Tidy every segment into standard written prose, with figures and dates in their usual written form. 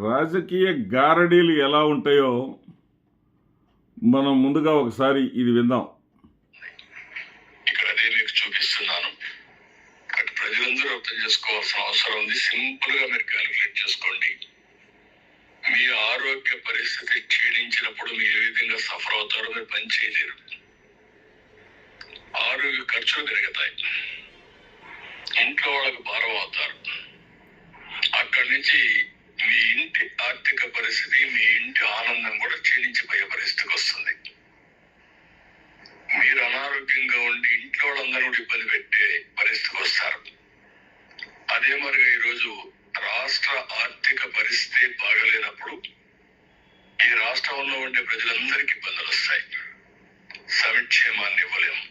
రాజకీయ గారడీలు ఎలా ఉంటాయో మనం ముందుగా ఒకసారి ఇది విందాం. ఇక్కడ అదే మీకు చూపిస్తున్నాను. అటు ప్రజలందరూ అర్థం చేసుకోవాల్సిన అవసరం ఉంది. సింపుల్ గా మీరు క్యాలిక్యులేట్ చేసుకోండి. మీ ఆరోగ్య పరిస్థితి క్షీణించినప్పుడు మీరు ఏ విధంగా సఫర్ అవుతారో మీరు పని చేయలేరు. ఆరోగ్య ఖర్చులు పెరుగుతాయి, ఇంట్లో వాళ్ళకు భారం అవుతారు. అక్కడి నుంచి మీ ఇంటి ఆర్థిక పరిస్థితి, మీ ఇంటి ఆనందం కూడా క్షీణించిపోయే పరిస్థితికి వస్తుంది. మీరు అనారోగ్యంగా ఉండి ఇంట్లో వాళ్ళందరూ ఇబ్బంది పెట్టే పరిస్థితికి వస్తారు. అదే మరిగా ఈరోజు రాష్ట్ర ఆర్థిక పరిస్థితి బాగలేనప్పుడు ఈ రాష్ట్రంలో ఉండే ప్రజలందరికీ ఇబ్బందులు వస్తాయి. సంక్షేమాన్ని ఇవ్వలేము,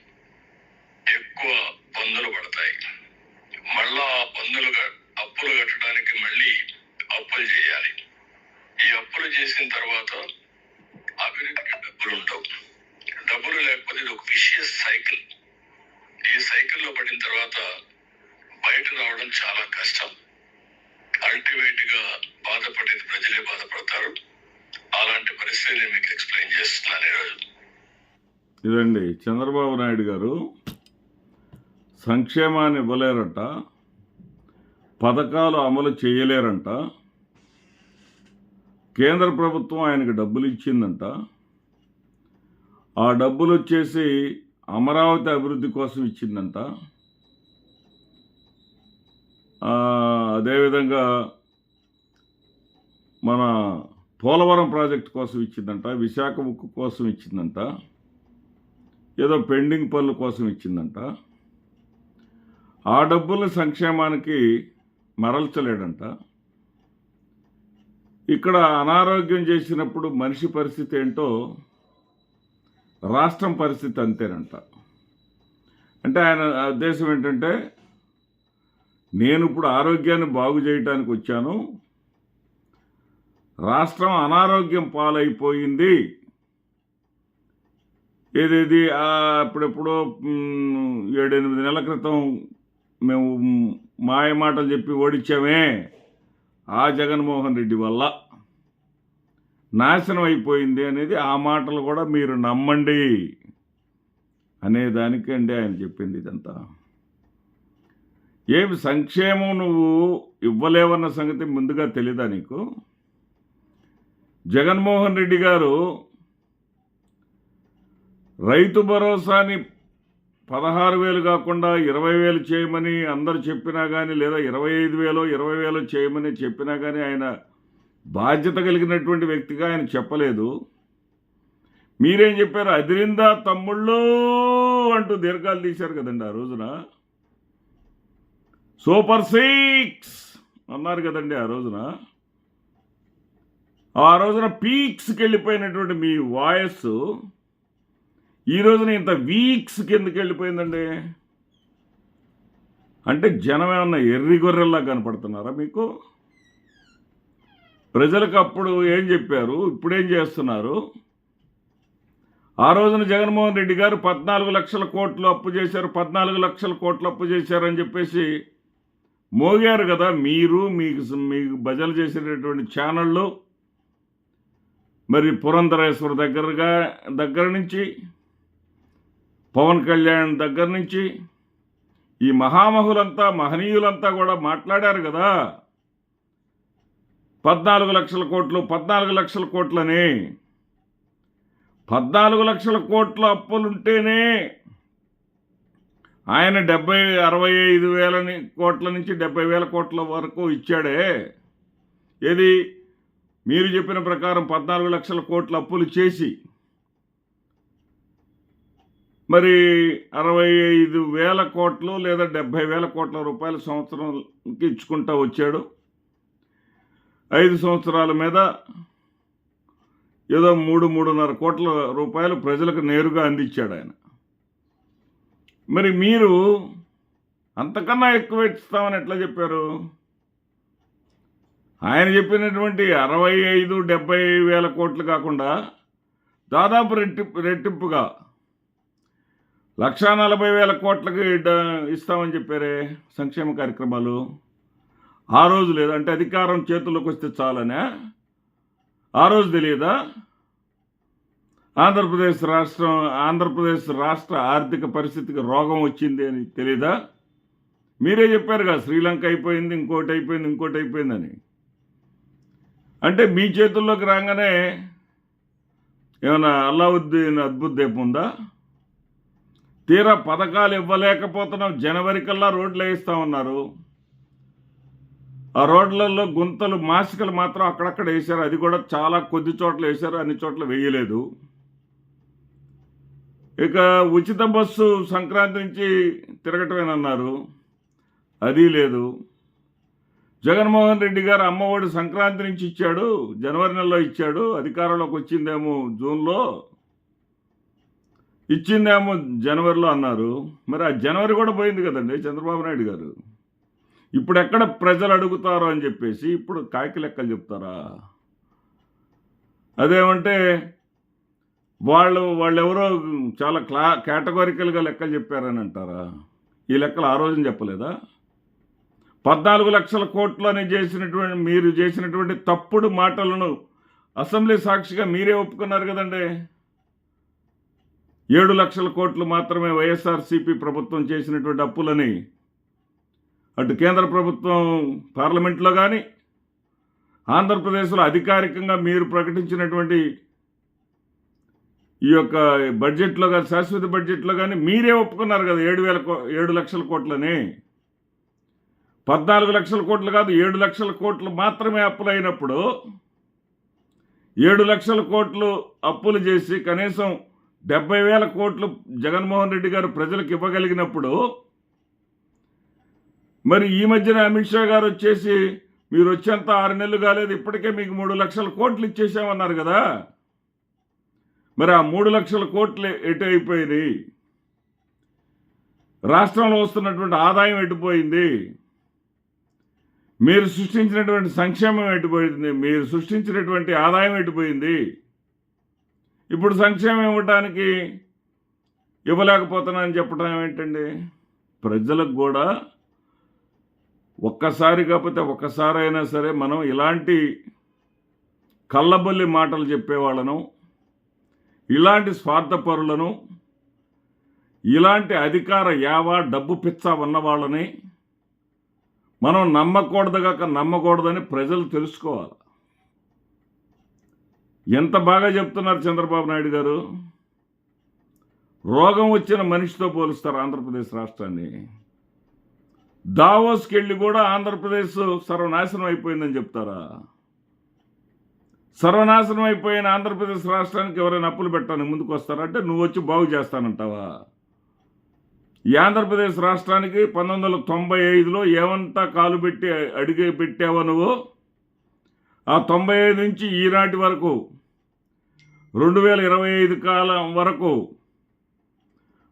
ఎక్కువ పన్నులు పడతాయి. మళ్ళా ఆ అప్పులు కట్టడానికి మళ్ళీ అప్పులు చేయాలి. ఈ అప్పులు చేసిన తర్వాత అభివృద్ధికి డబ్బులు ఉండవు. డబ్బులు లేకపోతే ఇది ఒక విషియస్ సైకిల్. ఈ సైకిల్లో పడిన తర్వాత బయట రావడం చాలా కష్టం. అల్టిమేట్ గా బాధపడేది ప్రజలే బాధపడతారు. అలాంటి పరిస్థితి నేను మీకు ఎక్స్ప్లెయిన్ చేస్తున్నాను ఈరోజు. ఇదండి, చంద్రబాబు నాయుడు గారు సంక్షేమాన్ని ఇవ్వలేరంట, పథకాలు అమలు చేయలేరంట, కేంద్ర ప్రభుత్వం ఆయనకు డబ్బులు ఇచ్చిందంట. ఆ డబ్బులు వచ్చేసి అమరావతి అభివృద్ధి కోసం ఇచ్చిందంట. అదేవిధంగా మన పోలవరం ప్రాజెక్టు కోసం ఇచ్చిందంట, విశాఖ ఉక్కు కోసం ఇచ్చిందంట, ఏదో పెండింగ్ పనుల కోసం ఇచ్చిందంట. ఆ డబ్బుల్ని సంక్షేమానికి మరల్చలేడంట. ఇక్కడ అనారోగ్యం చేసినప్పుడు మనిషి పరిస్థితి ఏంటో రాష్ట్రం పరిస్థితి అంతేనంట. అంటే ఆయన ఉద్దేశం ఏంటంటే, నేను ఇప్పుడు ఆరోగ్యాన్ని బాగు చేయడానికి వచ్చాను, రాష్ట్రం అనారోగ్యం పాలైపోయింది, ఏదేది అప్పుడెప్పుడో 7-8 నెలల క్రితం మేము మాయ మాటలు చెప్పి ఓడించామే, ఆ జగన్మోహన్ రెడ్డి వల్ల నాశనం అయిపోయింది అనేది, ఆ మాటలు కూడా మీరు నమ్మండి అనేదానికండి ఆయన చెప్పింది ఇదంతా. ఏమి సంక్షేమం నువ్వు ఇవ్వలేవన్న సంగతి ముందుగా తెలీదా నీకు? జగన్మోహన్ రెడ్డి గారు రైతు భరోసాని 16,000 కాకుండా 20,000 చేయమని అందరు చెప్పినా కానీ, లేదా 25,000 20,000 చేయమని చెప్పినా కానీ ఆయన బాధ్యత కలిగినటువంటి వ్యక్తిగా ఆయన చెప్పలేదు. మీరేం చెప్పారు? అదిరిందా తమ్ముళ్ళు అంటూ దీర్ఘాలు తీశారు కదండి ఆ రోజున. సూపర్ 6 అన్నారు కదండి ఆ రోజున. ఆ రోజున పీక్స్కి వెళ్ళిపోయినటువంటి మీ వాయిస్ ఈ రోజున ఇంత వీక్స్కి ఎందుకు వెళ్ళిపోయిందండి? అంటే జనం ఏమన్నా ఎర్రి గొర్రెల్లా కనపడుతున్నారా మీకు? ప్రజలకు అప్పుడు ఏం చెప్పారు, ఇప్పుడేం చేస్తున్నారు? ఆ రోజున జగన్మోహన్ రెడ్డి గారు 14 లక్షల కోట్లు అప్పు చేశారు, 14 లక్షల కోట్లు అప్పు చేశారని చెప్పేసి మోగారు కదా మీరు, మీకు భజనలు చేసేటటువంటి ఛానళ్ళు. మరి పురంధరేశ్వర దగ్గర నుంచి, పవన్ కళ్యాణ్ దగ్గర నుంచి, ఈ మహామహులంతా మహనీయులంతా కూడా మాట్లాడారు కదా, 14 లక్షల కోట్లు 14 లక్షల కోట్లని. 14 లక్షల కోట్ల అప్పులుంటేనే ఆయన 65 వేల కోట్ల నుంచి 70,000 కోట్ల వరకు ఇచ్చాడే. ఏది మీరు చెప్పిన ప్రకారం 14 లక్షల కోట్ల అప్పులు చేసి మరి 65,000 కోట్లు లేదా 70,000 కోట్ల రూపాయల సంవత్సరానికి ఇచ్చుకుంటూ వచ్చాడు. 5 సంవత్సరాల మీద ఏదో 3-3.5 కోట్ల రూపాయలు ప్రజలకు నేరుగా అందించాడు ఆయన. మరి మీరు అంతకన్నా ఎక్కువ ఇస్తామని ఎట్లా చెప్పారు? ఆయన చెప్పినటువంటి 65-70,000 కోట్లు కాకుండా దాదాపు రెట్టింపుగా 140,000 కోట్లకి ఇస్తామని చెప్పారే సంక్షేమ కార్యక్రమాలు. ఆ రోజు లేదు అంటే అధికారం చేతుల్లోకి వస్తే చాలనే ఆ రోజు తెలియదా? ఆంధ్రప్రదేశ్ రాష్ట్ర ఆర్థిక పరిస్థితికి రోగం వచ్చింది అని తెలీదా? మీరే చెప్పారుగా శ్రీలంక అయిపోయింది, ఇంకోటి అయిపోయిందని. అంటే మీ చేతుల్లోకి రాగానే ఏమైనా అల్లావుద్దీన్ అద్భుత దీపం ఉందా? తీరా పథకాలు ఇవ్వలేకపోతున్నాం, జనవరి కల్లా రోడ్లు వేయిస్తామన్నారు. ఆ రోడ్లలో గుంతలు మాసికలు మాత్రం అక్కడక్కడ వేశారు. అది కూడా చాలా కొద్ది చోట్ల వేశారు, అన్ని చోట్ల వేయలేదు. ఇక ఉచిత బస్సు సంక్రాంతి నుంచి తిరగటమేనన్నారు, అది లేదు. జగన్మోహన్ రెడ్డి గారు అమ్మఒడి సంక్రాంతి నుంచి ఇచ్చాడు, జనవరి నెలలో ఇచ్చాడు, అధికారంలోకి వచ్చిందేమో జూన్లో, ఇచ్చిందేమో జనవరిలో అన్నారు. మరి ఆ జనవరి కూడా పోయింది కదండి చంద్రబాబు నాయుడు గారు. ఇప్పుడు ఎక్కడ ప్రజలు అడుగుతారో అని చెప్పేసి ఇప్పుడు కాకి లెక్కలు చెప్తారా? అదేమంటే వాళ్ళెవరో చాలా కేటగారికల్గా లెక్కలు చెప్పారని అంటారా? ఈ లెక్కలు ఆ రోజున చెప్పలేదా? 14 లక్షల కోట్లని మీరు చేసినటువంటి తప్పుడు మాటలను అసెంబ్లీ సాక్షిగా మీరే ఒప్పుకున్నారు కదండి. 7 లక్షల కోట్లు మాత్రమే వైఎస్ఆర్సీపీ ప్రభుత్వం చేసినటువంటి అప్పులని అటు కేంద్ర ప్రభుత్వం పార్లమెంట్లో కానీ ఆంధ్రప్రదేశ్లో అధికారికంగా మీరు ప్రకటించినటువంటి ఈ యొక్క బడ్జెట్లో కానీ శాశ్వత బడ్జెట్లో కానీ మీరే ఒప్పుకున్నారు కదా 7 లక్షల కోట్లని. 14 లక్షల కోట్లు కాదు, 7 లక్షల కోట్లు మాత్రమే అప్పులైనప్పుడు 7 లక్షల కోట్లు అప్పులు చేసి కనీసం 70,000 కోట్లు జగన్మోహన్ రెడ్డి గారు ప్రజలకు ఇవ్వగలిగినప్పుడు మరి ఈ మధ్యన అమిత్ షా గారు వచ్చేసి మీరు వచ్చేంత 6 నెలలు కాలేదు, ఇప్పటికే మీకు 3 లక్షల కోట్లు ఇచ్చేసామన్నారు కదా. మరి ఆ 3 లక్షల కోట్లు ఎటు అయిపోయినాయి? రాష్ట్రంలో వస్తున్నటువంటి ఆదాయం ఎటుపోయింది? మీరు సృష్టించినటువంటి సంక్షేమం ఎటుపోయింది? మీరు సృష్టించినటువంటి ఆదాయం ఎటుపోయింది? ఇప్పుడు సంక్షేమం ఇవ్వటానికి ఇవ్వలేకపోతున్నానని చెప్పడం ఏంటండి? ప్రజలకు కూడా ఒక్కసారి కాకపోతే ఒక్కసారైనా సరే మనం ఇలాంటి కళ్ళబొల్లి మాటలు చెప్పేవాళ్ళను, ఇలాంటి స్వార్థపరులను, ఇలాంటి అధికార యావ డబ్బు పిచ్చ ఉన్నవాళ్ళని మనం నమ్మకూడదని ప్రజలు తెలుసుకోవాలి. ఎంత బాగా చెప్తున్నారు చంద్రబాబు నాయుడు గారు. రోగం వచ్చిన మనిషితో పోలుస్తారు ఆంధ్రప్రదేశ్ రాష్ట్రాన్ని. దావోస్కి వెళ్ళి కూడా ఆంధ్రప్రదేశ్ సర్వనాశనం అయిపోయిందని చెప్తారా? సర్వనాశనం అయిపోయిన ఆంధ్రప్రదేశ్ రాష్ట్రానికి ఎవరైనా అప్పులు పెట్టడానికి ముందుకు వస్తారా? అంటే నువ్వు వచ్చి బాగు చేస్తానంటావా? ఈ ఆంధ్రప్రదేశ్ రాష్ట్రానికి 1995లో ఏమంతా కాలు పెట్టి అడిగి పెట్టావో నువ్వు, ఆ 95 నుంచి ఈనాటి వరకు 2025 కాలం వరకు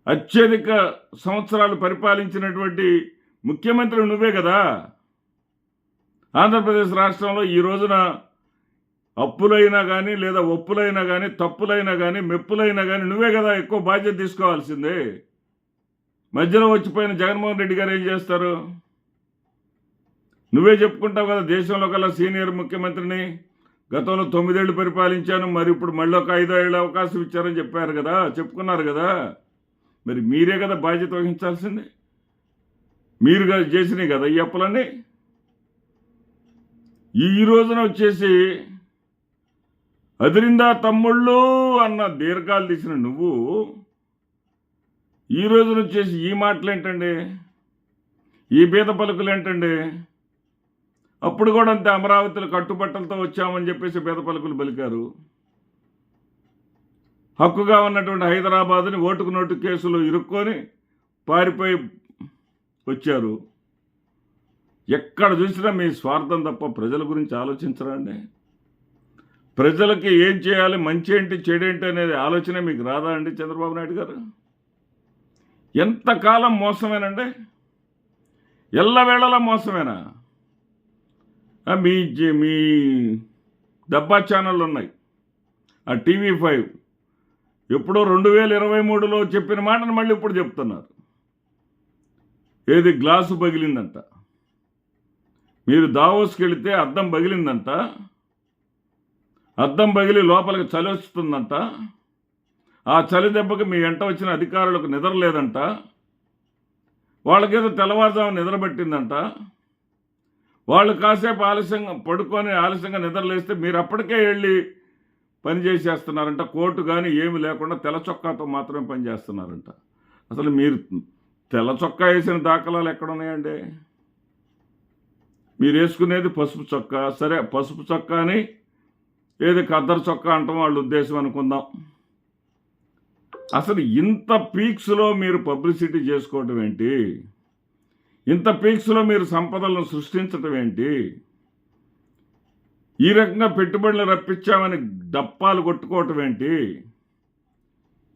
అత్యధిక సంవత్సరాలు పరిపాలించినటువంటి ముఖ్యమంత్రి నువ్వే కదా. ఆంధ్రప్రదేశ్ రాష్ట్రంలో ఈ రోజున అప్పులైనా కానీ లేదా ఒప్పులైనా కానీ తప్పులైనా కానీ మెప్పులైనా కానీ నువ్వే కదా ఎక్కువ బాధ్యత తీసుకోవాల్సిందే. మధ్యలో వచ్చిపోయిన జగన్మోహన్ రెడ్డి గారు ఏం చేస్తారు? నువ్వే చెప్పుకుంటావు కదా దేశంలో కల్లా సీనియర్ ముఖ్యమంత్రిని, గతంలో 9 ఏళ్ళు పరిపాలించాను, మరి ఇప్పుడు మళ్ళీ ఒక 5 ఏళ్ళ అవకాశం ఇచ్చారని చెప్పారు కదా, చెప్పుకున్నారు కదా. మరి మీరే కదా బాధ్యత వహించాల్సింది. మీరు చేసినాయి కదా ఈ అప్పులన్నీ. ఈ రోజున వచ్చేసి అదిరిందా తమ్ముళ్ళు అన్న దీర్ఘాలు తీసిన నువ్వు ఈ రోజున వచ్చేసి ఈ మాటలు ఏంటండి, ఈ బీద పలుకులు ఏంటండి? అప్పుడు కూడా అంతే, అమరావతిలో కట్టుబట్టలతో వచ్చామని చెప్పేసి బీద పలుకులు పలికారు. హక్కుగా ఉన్నటువంటి హైదరాబాద్ని ఓటుకు నోటు కేసులు ఇరుక్కొని పారిపోయి వచ్చారు. ఎక్కడ చూసినా మీ స్వార్థం తప్ప ప్రజల గురించి ఆలోచించరా అండి? ప్రజలకి ఏం చేయాలి, మంచి ఏంటి చెడేంటి అనేది ఆలోచన మీకు రాదా అండి చంద్రబాబు నాయుడు గారు? ఎంతకాలం మోసమేనండి, ఎల్లవేళలా మోసమేనా? మీ డబ్బా ఛానళ్ళు ఉన్నాయి, ఆ TV5 ఎప్పుడో 2023లో చెప్పిన మాటను మళ్ళీ ఇప్పుడు చెప్తున్నారు. ఏది గ్లాసు పగిలిందంట. మీరు దావోస్కి వెళితే అద్దం పగిలిందంట, అద్దం పగిలి లోపలికి చలి వస్తుందంట, ఆ చలి దెబ్బకి మీ వెంట వచ్చిన అధికారులకు నిద్ర లేదంట, వాళ్ళకేదో తెల్లవారుజాము నిద్ర పట్టిందంట, వాళ్ళు కాసేపు ఆలస్యంగా పడుకొని ఆలస్యంగా నిద్రలేస్తే మీరు అప్పటికే వెళ్ళి పని చేసేస్తున్నారంట. కోర్టు కానీ ఏమి లేకుండా తెల్ల చొక్కాతో మాత్రమే పని చేస్తున్నారంట. అసలు మీరు తెల్ల చొక్కా వేసిన దాఖలాలు ఎక్కడున్నాయండి? మీరు వేసుకునేది పసుపు చొక్కా. సరే, పసుపు చొక్కాని ఏది ఖద్దరు చొక్కా అంటాం వాళ్ళ ఉద్దేశం అనుకుందాం. అసలు ఇంత పీక్స్లో మీరు పబ్లిసిటీ చేసుకోవటం ఏంటి? ఇంత పీక్స్లో మీరు సంపదలను సృష్టించటం ఏంటి? ఈ రకంగా పెట్టుబడులు రప్పించామని డప్పాలు కొట్టుకోవటం ఏంటి?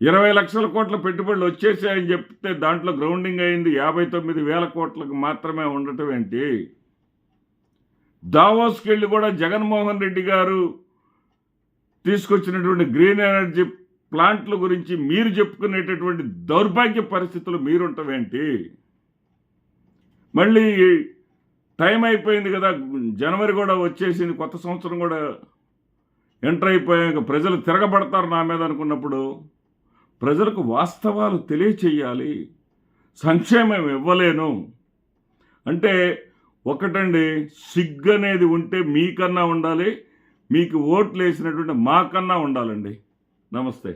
20 లక్షల కోట్ల పెట్టుబడులు వచ్చేసాయని చెప్తే దాంట్లో గ్రౌండింగ్ అయింది 59,000 కోట్లకు మాత్రమే ఉండటం ఏంటి? దావోస్కి వెళ్ళి కూడా జగన్మోహన్ రెడ్డి గారు తీసుకొచ్చినటువంటి గ్రీన్ ఎనర్జీ ప్లాంట్ల గురించి మీరు చెప్పుకునేటటువంటి దౌర్భాగ్య పరిస్థితులు మీరుంటవేంటి? మళ్ళీ టైం అయిపోయింది కదా, జనవరి కూడా వచ్చేసింది, కొత్త సంవత్సరం కూడా ఎంటర్ అయిపోయాక ప్రజలు తిరగబడతారు నా మీద అనుకున్నప్పుడు ప్రజలకు వాస్తవాలు తెలియచేయాలి. సంక్షేమం ఇవ్వలేను అంటే ఒకటండి, సిగ్గు అనేది ఉంటే మీకన్నా ఉండాలి, మీకు ఓట్లు వేసినటువంటి మాకన్నా ఉండాలండి. నమస్తే.